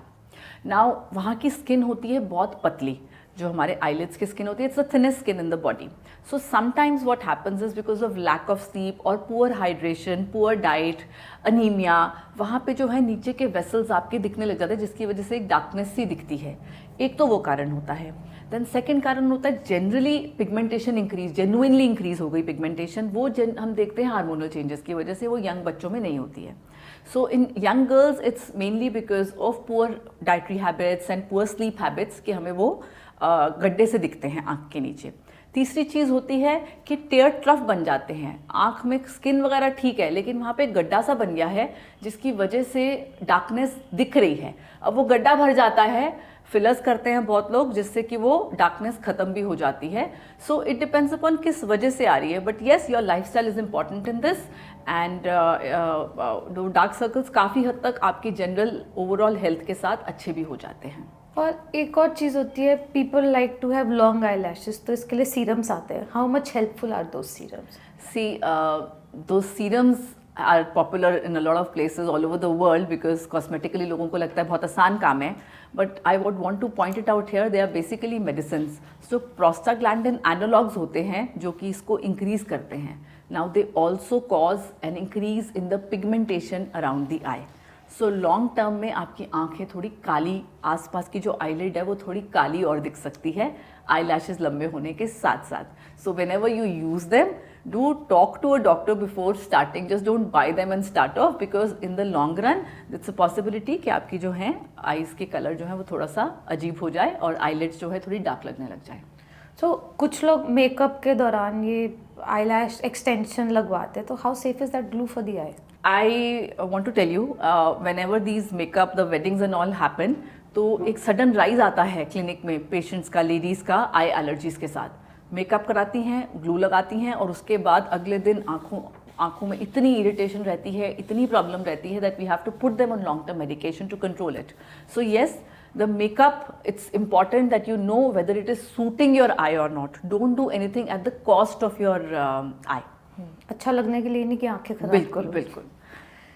Now, वहाँ की स्किन होती है बहुत पतली, जो हमारे eyelids की स्किन होती है. It's the thinnest skin in the body. So sometimes what happens is because of lack of sleep or poor hydration, poor diet, anemia, वहाँ पे जो है नीचे के vessels आपके दिखने लग जाते हैं, जिसकी वजह से एक darkness सी दिखती है. एक तो वो कारण होता है. देन सेकेंड कारण होता है generally pigmentation increase, genuinely increase हो गई पिगमेंटेशन. वो हम देखते हैं हार्मोनल चेंजेस की वजह से, वो यंग बच्चों में नहीं होती है. So in young girls it's mainly because of poor dietary habits and poor sleep habits कि हमें वो गड्ढे से दिखते हैं आँख के नीचे. तीसरी चीज़ होती है कि टेयर ट्रफ बन जाते हैं आँख में. स्किन वगैरह ठीक है, लेकिन वहाँ पे एक गड्ढा सा बन गया है जिसकी वजह से डार्कनेस दिख रही है. अब वो गड्ढा भर जाता है, फिलर्स करते हैं बहुत लोग, जिससे कि वो डार्कनेस खत्म भी हो जाती है. सो इट डिपेंड्स अपॉन किस वजह से आ रही है. But yes, your lifestyle is important in this. And dark circles काफ़ी हद तक आपकी जनरल ओवरऑल हेल्थ के साथ अच्छे भी हो जाते हैं. और एक और चीज़ होती है, people like to have long eyelashes, तो इसके लिए सीरम्स आते हैं. How much helpful are those serums? See, those serums are popular in a lot of places all over the world because cosmetically लोगों को लगता है बहुत आसान काम है. But I would want to point it out here, they are basically medicines. So prostaglandin analogs होते हैं जो कि इसको increase करते हैं. Now they also cause an increase in the pigmentation around the eye. So long term में आपकी आंखें थोड़ी काली, आसपास की जो आईलिड है वो थोड़ी काली और दिख सकती है आई लैशेज लंबे होने के साथ साथ. So whenever you use them, do talk to a doctor before starting. Just don't buy them and start off, because in the long run it's a possibility कि आपकी जो है आईज के कलर जो है वो थोड़ा सा अजीब हो जाए और आईलिड्स जो है थोड़ी डार्क लगने लग जाए. सो कुछ लोग मेकअप के दौरान ये आई लैश एक्सटेंशन लगवाते हैं, तो how safe is that glue for the I? I want to tell you, whenever these makeup, the weddings and all happen, तो एक सडन राइज आता है क्लिनिक में पेशेंट्स का, लेडीज़ का आई एलर्जीज़ के साथ. मेकअप कराती हैं, ग्लू लगाती हैं और उसके बाद अगले दिन आँखों में इतनी इरिटेशन रहती है, इतनी प्रॉब्लम रहती है that we have to put them on long term medication to control it. So yes, the makeup, it's important that you know whether it is suiting your eye or not. Don't do anything at the cost of your eye. अच्छा लगने के लिए नहीं कि आंखें खराब. बिल्कुल बिल्कुल.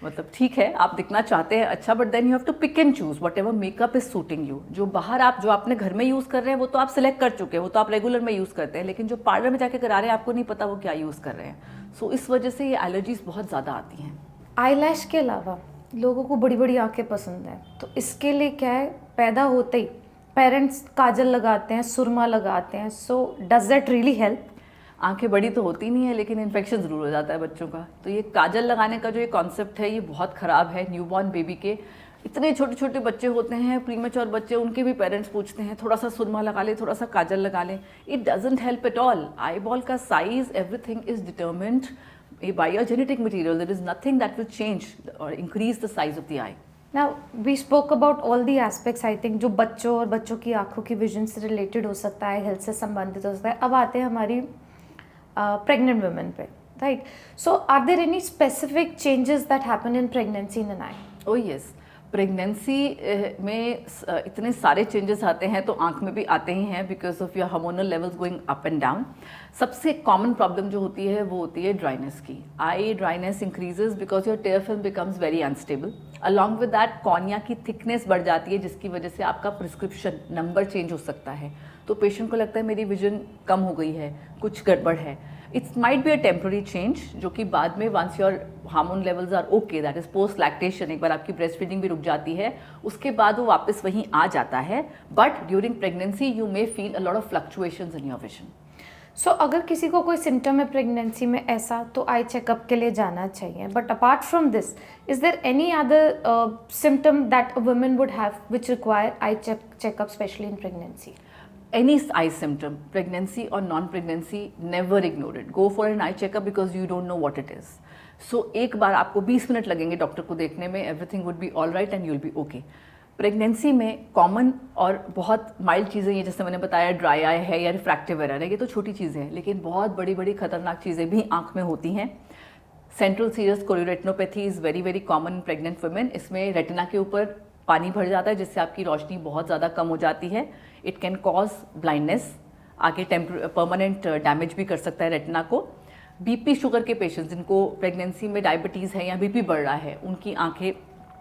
मतलब ठीक है, आप दिखना चाहते हैं अच्छा, but then you have to pick and choose whatever makeup is suiting you. जो बाहर आप जो आपने घर में यूज़ कर रहे हैं वो तो आप सिलेक्ट कर चुके हैं, वो तो आप रेगुलर में यूज़ करते हैं, लेकिन जो पार्लर में जाके करा रहे हैं आपको नहीं पता वो क्या यूज़ कर रहे हैं. सो इस वजह से ये एलर्जीज बहुत ज़्यादा आती हैं. आई लैश के अलावा लोगों को बड़ी बड़ी आंखें पसंद हैं, तो इसके लिए क्या है, पैदा होते ही पेरेंट्स काजल लगाते हैं, सुरमा लगाते हैं. So does that really help? आंखें बड़ी तो होती नहीं है, लेकिन इन्फेक्शन ज़रूर हो जाता है बच्चों का. तो ये काजल लगाने का जो ये कॉन्सेप्ट है ये बहुत ख़राब है. न्यूबॉर्न बेबी के इतने छोटे छोटे बच्चे होते हैं, प्रीमेच्योर बच्चे, उनके भी पेरेंट्स पूछते हैं थोड़ा सा सुरमा लगा ले, थोड़ा सा काजल लगा ले. It doesn't help at all. Eyeball का size, everything is determined by your genetic material. There is nothing that will change or increase the size of the eye. Now we spoke about all the aspects, I think, जो बच्चों और बच्चों की आंखों की विजन से रिलेटेड हो सकता है, हेल्थ से संबंधित हो सकता है. अब आते हैं हमारी प्रेग्नेंट वुमेन पे, right? So are there any specific changes that happen in pregnancy in an eye? Oh yes, pregnancy में इतने सारे चेंजेस आते हैं तो आंख में भी आते ही हैं, because of your hormonal levels going up and down. सबसे कॉमन प्रॉब्लम जो होती है वो होती है ड्राइनेस की. Eye dryness increases because your tear film becomes very unstable. Along with that cornea की थिकनेस बढ़ जाती है, जिसकी वजह से आपका प्रिस्क्रिप्शन नंबर चेंज हो सकता है. तो पेशेंट को लगता है मेरी विजन कम हो गई है, कुछ गड़बड़ है. It's might be a temporary change जो कि बाद में once your hormone levels are okay, that is post lactation, एक बार आपकी ब्रेस्ट फीडिंग भी रुक जाती है उसके बाद वो वापस वहीं आ जाता है. But during pregnancy you may feel a lot of fluctuations in your vision. So अगर किसी को कोई सिम्टम है प्रेगनेंसी में ऐसा तो आई चेकअप के लिए जाना चाहिए. But apart from this, is there any other symptom that a woman would have which require eye checkup specially in pregnancy? Any eye symptom, pregnancy or non-pregnancy, never ignore it. Go for an eye checkup because you don't know what it is. So एक बार आपको 20 मिनट लगेंगे डॉक्टर को देखने में, everything would be all right and you'll be okay. Pregnancy में कॉमन और बहुत माइल्ड चीज़ें ये जैसे मैंने बताया ड्राई आई है या रिफ्रैक्टिव एरर है, ये तो छोटी चीज़ें हैं, लेकिन बहुत बड़ी बड़ी खतरनाक चीज़ें भी आँख में होती हैं. Central serous chorioretinopathy is very very common in pregnant women. इसमें रेटिना के ऊपर पानी भर जाता है जिससे आपकी रोशनी बहुत ज़्यादा कम हो जाती है. इट कैन कॉज ब्लाइंडनेस, आगे परमानेंट डैमेज भी कर सकता है रेटिना को. बीपी शुगर के पेशेंट्स जिनको प्रेगनेंसी में डायबिटीज़ है या बीपी बढ़ रहा है उनकी आंखें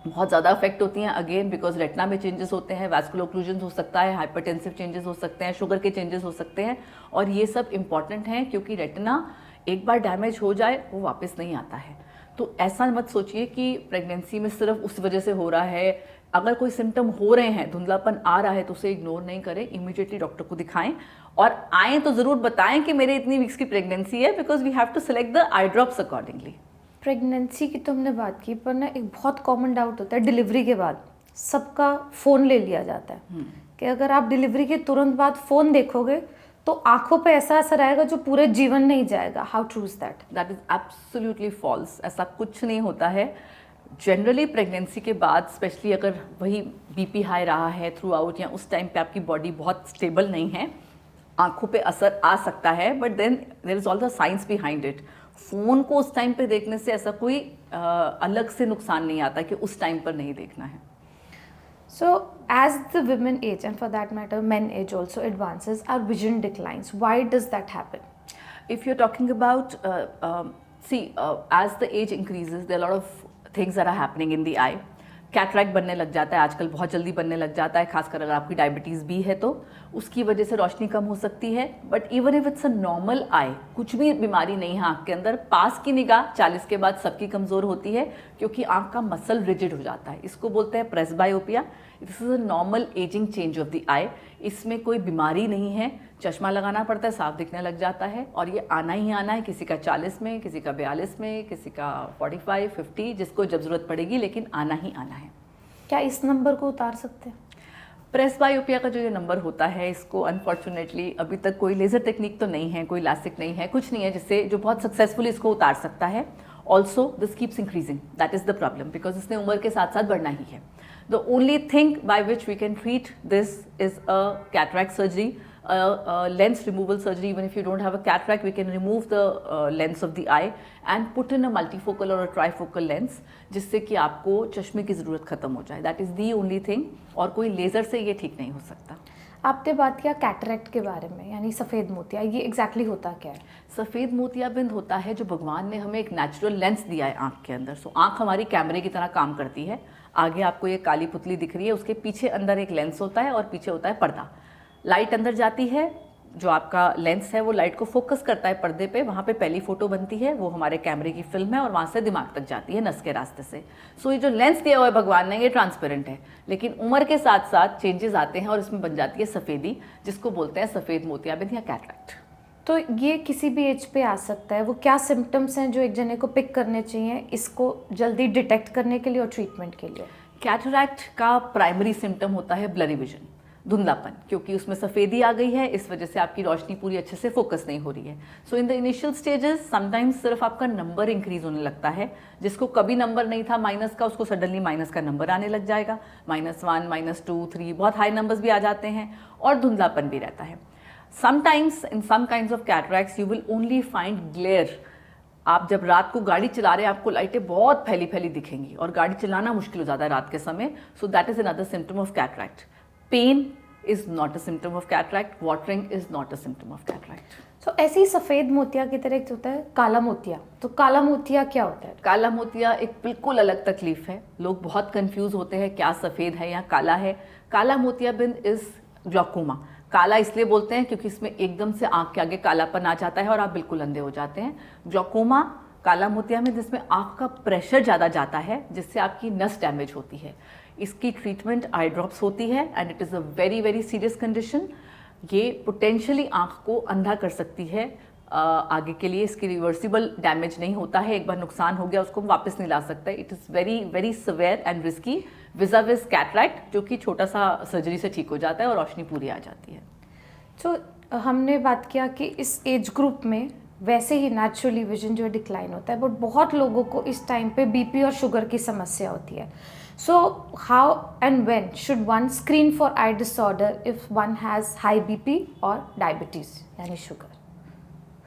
बहुत ज़्यादा अफेक्ट होती हैं, अगेन बिकॉज रेटिना में चेंजेस होते हैं, वैस्कुलर ओक्लूजन हो सकता है, हाइपरटेंसिव चेंजेस हो सकते हैं, शुगर के चेंजेस हो सकते हैं. और ये सब इंपॉर्टेंट हैं क्योंकि रेटिना एक बार डैमेज हो जाए वो वापस नहीं आता है. तो ऐसा मत सोचिए कि प्रेगनेंसी में सिर्फ उस वजह से हो रहा है. अगर कोई सिम्टम हो रहे हैं, धुंधलापन आ रहा है तो उसे इग्नोर नहीं करें, इमीडिएटली डॉक्टर को दिखाएं और आएँ तो ज़रूर बताएं कि मेरे इतनी वीक्स की प्रेगनेंसी है, because we have to select the eye drops accordingly. Pregnancy की तो हमने बात की, पर ना एक बहुत कॉमन डाउट होता है डिलीवरी के बाद सबका फ़ोन ले लिया जाता है कि अगर आप डिलीवरी के तुरंत बाद फ़ोन देखोगे तो आंखों पे ऐसा असर आएगा जो पूरे जीवन नहीं जाएगा. How true is that? That is absolutely false. ऐसा कुछ नहीं होता है. जनरली प्रेगनेंसी के बाद स्पेशली अगर वही बीपी हाई रहा है थ्रू आउट या उस टाइम पे आपकी बॉडी बहुत स्टेबल नहीं है, आंखों पे असर आ सकता है, but then there is all the science behind it. Phone को उस टाइम पे देखने से ऐसा कोई अलग से नुकसान नहीं आता कि उस टाइम पर नहीं देखना है. So as the women age and for that matter men age also advances, our vision declines. Why does that happen? If you're talking about, as the age increases, there are a lot of things that are happening in the eye. Cataract बनने लग जाता है आजकल, बहुत जल्दी बनने लग जाता है, खासकर अगर आपकी डायबिटीज़ भी है तो उसकी वजह से रोशनी कम हो सकती है. But even if it's a normal eye, कुछ भी बीमारी नहीं है आँख के अंदर, पास की निगाह 40 के बाद सबकी कमज़ोर होती है क्योंकि आँख का मसल रिजिड हो जाता है. इसको बोलते हैं presbyopia. This is a normal ageing change of the eye. इसमें कोई बीमारी नहीं है, चश्मा लगाना पड़ता है, साफ दिखने लग जाता है और ये आना ही आना है. किसी का 40 में, किसी का 42 में, किसी का 45, 50, जिसको जब ज़रूरत पड़ेगी, लेकिन आना ही आना है. क्या इस नंबर को उतार सकते हैं? प्रेसबायोपिया का जो ये नंबर होता है, इसको अनफॉर्चुनेटली अभी तक कोई लेज़र टेक्निक तो नहीं है, कोई लासिक नहीं है, कुछ नहीं है जिससे जो बहुत सक्सेसफुली इसको उतार सकता है. Also this keeps increasing, that is the problem, because इसने उम्र के साथ साथ बढ़ना ही है. The only thing by which we can treat this is a cataract surgery, a lens removal surgery. Even if you don't have a cataract, we can remove the lens of the eye and put in a multifocal or a trifocal lens, जिससे कि आपको चश्मे की ज़रूरत ख़त्म हो जाए. That is the only thing. और कोई लेज़र से ये ठीक नहीं हो सकता. आपने बात किया कैटरैक्ट के बारे में, यानी सफ़ेद मोतिया, ये एग्जैक्टली होता क्या है? सफ़ेद मोतियाबिंद होता है जो भगवान ने हमें एक नेचुरल लेंस दिया है आँख के अंदर. सो आँख हमारी कैमरे की तरह काम करती है. आगे आपको ये काली पुतली दिख रही है, उसके पीछे अंदर एक लेंस होता है और पीछे होता है पर्दा. लाइट अंदर जाती है, जो आपका लेंस है वो लाइट को फोकस करता है पर्दे पे, वहाँ पे पहली फ़ोटो बनती है, वो हमारे कैमरे की फिल्म है और वहाँ से दिमाग तक जाती है नस के रास्ते से. सो ये जो लेंस दिया हुआ है भगवान ने, ये ट्रांसपेरेंट है, लेकिन उम्र के साथ साथ चेंजेस आते हैं और इसमें बन जाती है सफ़ेदी, जिसको बोलते हैं सफ़ेद मोतियाबिंद या कैटरैक्ट. तो ये किसी भी एज पे आ सकता है. वो क्या सिम्टम्स हैं जो एक जने को पिक करने चाहिए इसको जल्दी डिटेक्ट करने के लिए और ट्रीटमेंट के लिए? कैटरैक्ट का प्राइमरी सिम्टम होता है ब्लरी विजन, धुंधलापन, क्योंकि उसमें सफ़ेदी आ गई है, इस वजह से आपकी रोशनी पूरी अच्छे से फोकस नहीं हो रही है. So in the initial stages sometimes सिर्फ आपका नंबर इंक्रीज होने लगता है. जिसको कभी नंबर नहीं था माइनस का, उसको सडनली माइनस का नंबर आने लग जाएगा. -1, -2, 3, बहुत हाई नंबर्स भी आ जाते हैं और धुंधलापन भी रहता है. Sometimes in some kinds of cataracts you will only find glare. आप जब रात को गाड़ी चला रहे हैं, आपको लाइटें बहुत फैली फैली दिखेंगी और गाड़ी चलाना मुश्किल हो जाता है रात के समय. So that is another symptom of cataract. Pain is not a symptom of cataract. Watering is not a symptom of cataract. So ऐसे ही सफ़ेद मोतिया की तरह एक होता है काला मोतिया. तो काला मोतिया क्या होता है? काला मोतिया एक बिल्कुल अलग तकलीफ है. लोग बहुत कंफ्यूज होते हैं क्या सफ़ेद है या काला है. काला मोतियाबिंद इज ग्लॉकोमा. काला इसलिए बोलते हैं क्योंकि इसमें एकदम से आंख के आगे कालापन आ जाता है और आप बिल्कुल अंधे हो जाते हैं। ग्लूकोमा काला मोतिया में जिसमें आंख का प्रेशर ज़्यादा जाता है, जिससे आपकी नस डैमेज होती है। इसकी ट्रीटमेंट आई ड्रॉप्स होती है and it is a very very serious condition. ये पोटेंशियली आंख को अंधा कर सकती है। आगे के लिए इसकी रिवर्सिबल डैमेज नहीं होता है, एक बार नुकसान हो गया उसको वापस नहीं ला सकता। It is very very severe and risky with a with cataract, जो कि छोटा सा सर्जरी से ठीक हो जाता है और रोशनी पूरी आ जाती है। तो हमने बात किया कि इस एज ग्रुप में वैसे ही नेचुरली विजन जो है डिक्लाइन होता है, बट बहुत लोगों को इस टाइम पे बीपी और शुगर की समस्या होती है। So how and when should one screen for I disorder if one has high BP और डायबिटीज़ यानी sugar?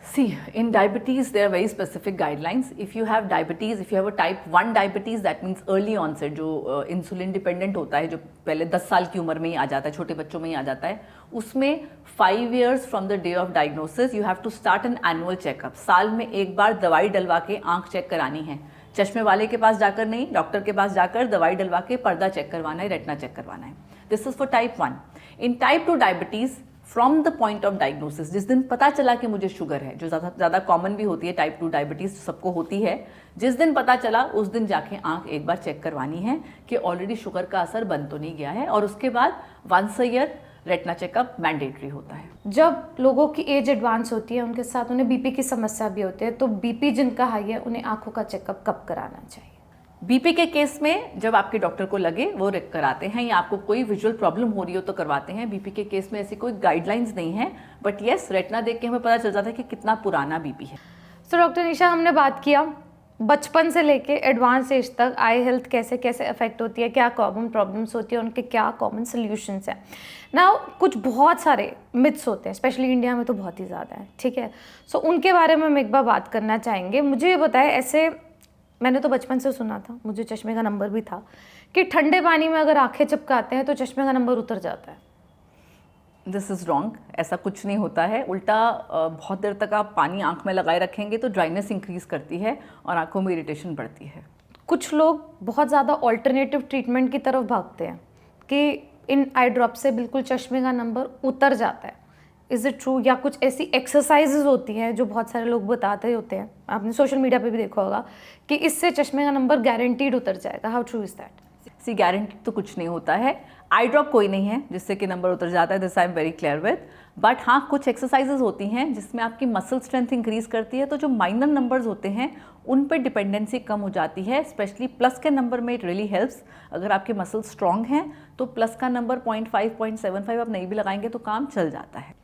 See, in diabetes, there are very specific guidelines. If you have diabetes, if you have a type 1 diabetes, that means early onset, जो इंसुलिन डिपेंडेंट होता है, जो पहले 10 साल की उम्र में ही आ जाता है, छोटे बच्चों में ही आ जाता है, उसमें 5 years from the day of diagnosis, you have to start an annual checkup. साल में एक बार दवाई डलवा के आंख चेक करानी है। चश्मे वाले के पास जाकर नहीं, डॉक्टर के पास जाकर दवाई डलवा के पर्दा चेक करवाना है, रेटिना चेक करवाना है। This is for type 1. In type 2 diabetes, from the point of diagnosis, जिस दिन पता चला कि मुझे शुगर है, जो ज़्यादा कॉमन भी होती है, टाइप 2 डायबिटीज़ सबको होती है, जिस दिन पता चला उस दिन जाके आंख एक बार चेक करवानी है कि ऑलरेडी शुगर का असर बन तो नहीं गया है, और उसके बाद once a year retina checkup mandatory होता है। जब लोगों की एज एडवांस होती है, उनके साथ उन्हें बीपी की समस्या भी होती है, तो बीपी जिनका हाई है उन्हें आंखों का चेकअप कब कराना चाहिए? बीपी के केस में जब आपके डॉक्टर को लगे वो कराते हैं, या आपको कोई विजुअल प्रॉब्लम हो रही हो तो करवाते हैं। बीपी के केस में ऐसी कोई गाइडलाइंस नहीं है, बट येस, रेटिना देख के हमें पता चल जाता है कि कितना पुराना बीपी है। तो डॉक्टर निशा, हमने बात किया बचपन से लेके एडवांस एज तक आई हेल्थ कैसे कैसे अफेक्ट होती है, क्या कॉमन प्रॉब्लम्स होती है, उनके क्या कॉमन सोल्यूशंस हैं। नाउ कुछ बहुत सारे मिथ्स होते हैं, स्पेशली इंडिया में तो बहुत ही ज़्यादा है, ठीक है। सो उनके बारे में हम एक बार बात करना चाहेंगे। मुझे ये बताएं, ऐसे मैंने तो बचपन से सुना था, मुझे चश्मे का नंबर भी था, कि ठंडे पानी में अगर आंखें चिपकाते हैं तो चश्मे का नंबर उतर जाता है। दिस इज़ रॉन्ग, ऐसा कुछ नहीं होता है। उल्टा बहुत देर तक आप पानी आंख में लगाए रखेंगे तो ड्राइनेस इंक्रीज करती है और आंखों में इरिटेशन बढ़ती है। कुछ लोग बहुत ज़्यादा ऑल्टरनेटिव ट्रीटमेंट की तरफ भागते हैं कि इन आई ड्रॉप से बिल्कुल चश्मे का नंबर उतर जाता है। Is it true? या कुछ ऐसी एक्सरसाइजेज होती हैं जो बहुत सारे लोग बताते होते हैं, आपने सोशल मीडिया पे भी देखा होगा, कि इससे चश्मे का नंबर गारंटीड उतर जाएगा। How true is that? See, guarantee तो कुछ नहीं होता है। आई ड्रॉप कोई नहीं है जिससे कि नंबर उतर जाता है, this I am very clear with. But हाँ, कुछ एक्सरसाइजेज होती हैं जिसमें आपकी मसल स्ट्रेंथ इंक्रीज करती है, तो जो माइनर नंबर्स होते हैं उन पर डिपेंडेंसी कम हो जाती है। स्पेशली प्लस के नंबर में इट रियली हेल्प्स। अगर आपके मसल स्ट्रॉन्ग हैं तो प्लस का नंबर 0.5 0.75 आप नहीं भी लगाएंगे तो काम चल जाता है।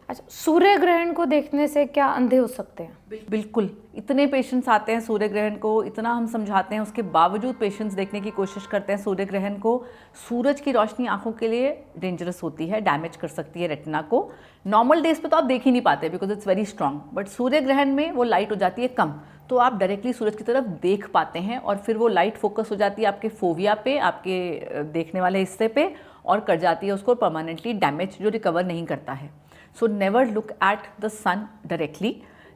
अच्छा, सूर्य ग्रहण को देखने से क्या अंधे हो सकते हैं? बिल्कुल, इतने पेशेंट्स आते हैं सूर्य ग्रहण को, इतना हम समझाते हैं, उसके बावजूद पेशेंट्स देखने की कोशिश करते हैं सूर्य ग्रहण को। सूरज की रोशनी आंखों के लिए डेंजरस होती है, डैमेज कर सकती है रेटिना को। नॉर्मल डेज पे तो आप देख ही नहीं पाते because it's very strong, but सूर्य ग्रहण में वो लाइट हो जाती है कम, तो आप डायरेक्टली सूरज की तरफ देख पाते हैं और फिर वो लाइट फोकस हो जाती है आपके फोविया पे, आपके देखने वाले हिस्से पे, और कर जाती है उसको परमानेंटली डैमेज, जो रिकवर नहीं करता है। So never look at the sun directly.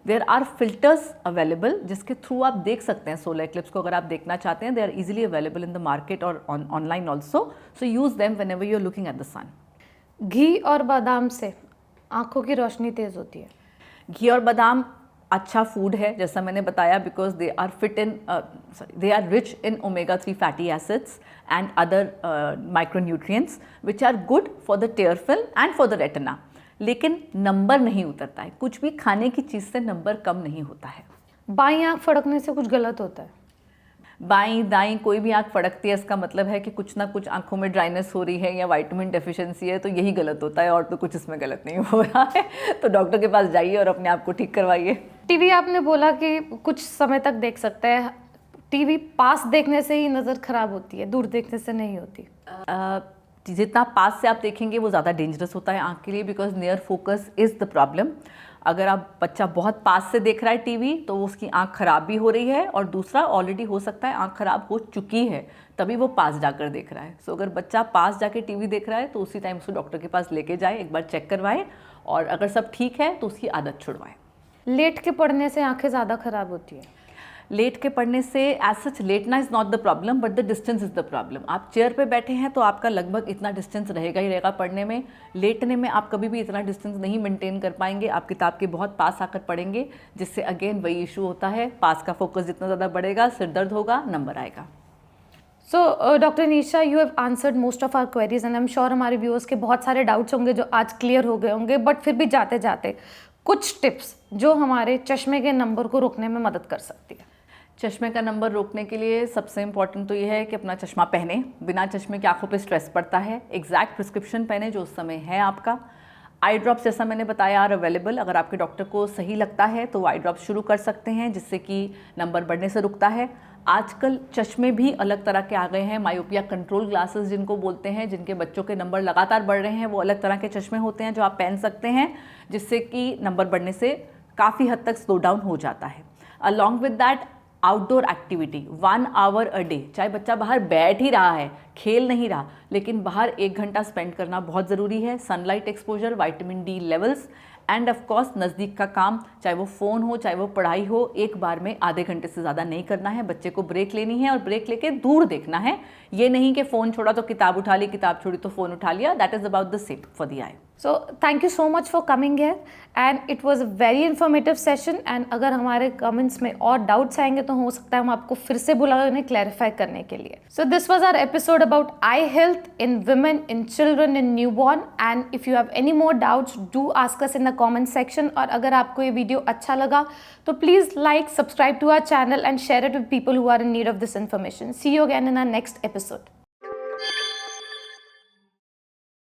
There are filters available जिसके थ्रू आप देख सकते हैं सोलर एक्लिप्स को। अगर आप देखना चाहते हैं, they are easily available in the market or online also. So use them whenever you are looking at the sun. घी और बादाम से आंखों की रोशनी तेज होती है? घी और बादाम अच्छा फूड है, जैसा मैंने बताया, because they are rich in omega-3 fatty acids and other micronutrients which are good for the tear film and for the retina. लेकिन नंबर नहीं उतरता है, कुछ भी खाने की चीज़ से नंबर कम नहीं होता है। बाईं आंख फड़कने से कुछ गलत होता है? बाईं दाईं कोई भी आंख फड़कती है, इसका मतलब है कि कुछ ना कुछ आंखों में ड्राइनेस हो रही है या विटामिन डेफिशिएंसी है, तो यही गलत होता है, और तो कुछ इसमें गलत नहीं हो रहा है। तो डॉक्टर के पास जाइए और अपने आप को ठीक करवाइए। टीवी आपने बोला कि कुछ समय तक देख सकते हैं, टीवी पास देखने से ही नज़र खराब होती है, दूर देखने से नहीं होती? जितना पास से आप देखेंगे वो ज़्यादा डेंजरस होता है आंख के लिए, because near focus is the problem. अगर आप बच्चा बहुत पास से देख रहा है टीवी तो उसकी आंख खराब भी हो रही है, और दूसरा ऑलरेडी हो सकता है आंख खराब हो चुकी है तभी वो पास जाकर देख रहा है। सो अगर बच्चा पास जाके टीवी देख रहा है तो उसी टाइम उसको डॉक्टर के पास लेके जाए, एक बार चेक करवाएं, और अगर सब ठीक है तो उसकी आदत छुड़वाएं। लेट के पढ़ने से आंखें ज़्यादा खराब होती है? लेट के पढ़ने से एज सच लेटना is not the problem but the distance is the problem. आप चेयर पे बैठे हैं तो आपका लगभग इतना डिस्टेंस रहेगा ही रहेगा पढ़ने में। लेटने में आप कभी भी इतना डिस्टेंस नहीं मेंटेन कर पाएंगे। आप किताब के बहुत पास आकर पढ़ेंगे, जिससे अगेन वही इशू होता है, पास का फोकस जितना ज़्यादा बढ़ेगा सिर दर्द होगा, नंबर आएगा। So doctor Nisha, you have answered most of our queries and I am sure हमारे व्यूअर्स के बहुत सारे डाउट्स होंगे जो आज क्लियर हो गए होंगे, बट फिर भी जाते जाते कुछ टिप्स जो हमारे चश्मे के नंबर को रोकने में मदद कर सकती है। चश्मे का नंबर रोकने के लिए सबसे इम्पॉर्टेंट तो ये है कि अपना चश्मा पहने। बिना चश्मे के आंखों पे स्ट्रेस पड़ता है। एग्जैक्ट प्रिस्क्रिप्शन पहने जो उस समय है आपका। आई ड्रॉप्स जैसा मैंने बताया आर अवेलेबल। अगर आपके डॉक्टर को सही लगता है तो वो आई ड्रॉप्स शुरू कर सकते हैं, जिससे कि नंबर बढ़ने से रुकता है। आजकल चश्मे भी अलग तरह के आ गए हैं। मायोपिया कंट्रोल ग्लासेस जिनको बोलते हैं, जिनके बच्चों के नंबर लगातार बढ़ रहे हैं, वो अलग तरह के चश्मे होते हैं जो आप पहन सकते हैं, जिससे कि नंबर बढ़ने से काफ़ी हद तक स्लो डाउन हो जाता है। Along with that outdoor activity 1 hour a day. चाहे बच्चा बाहर बैठ ही रहा है, खेल नहीं रहा, लेकिन बाहर 1 घंटा स्पेंड करना बहुत ज़रूरी है। Sunlight exposure, vitamin D levels and of course नज़दीक का काम, चाहे वो फ़ोन हो चाहे वो पढ़ाई हो, एक बार में आधे घंटे से ज़्यादा नहीं करना है। बच्चे को ब्रेक लेनी है और ब्रेक लेके दूर देखना है। ये नहीं कि फ़ोन छोड़ा तो किताब उठा ली, किताब छोड़ी तो फ़ोन उठा लिया। That is about the same for the I. So thank you so much for coming here and it was a very informative session. And अगर हमारे कमेंट्स में और डाउट्स आएंगे तो हो सकता है हम आपको फिर से बुलाएं उन्हें क्लैरिफाई करने के लिए। So this was our episode about eye health in women, in children, in newborn. And if you have any more doubts do ask us in the comment section. और अगर आपको ये वीडियो अच्छा लगा तो please like, subscribe to our channel and share it with people who are in need of this information. See you again in our next episode.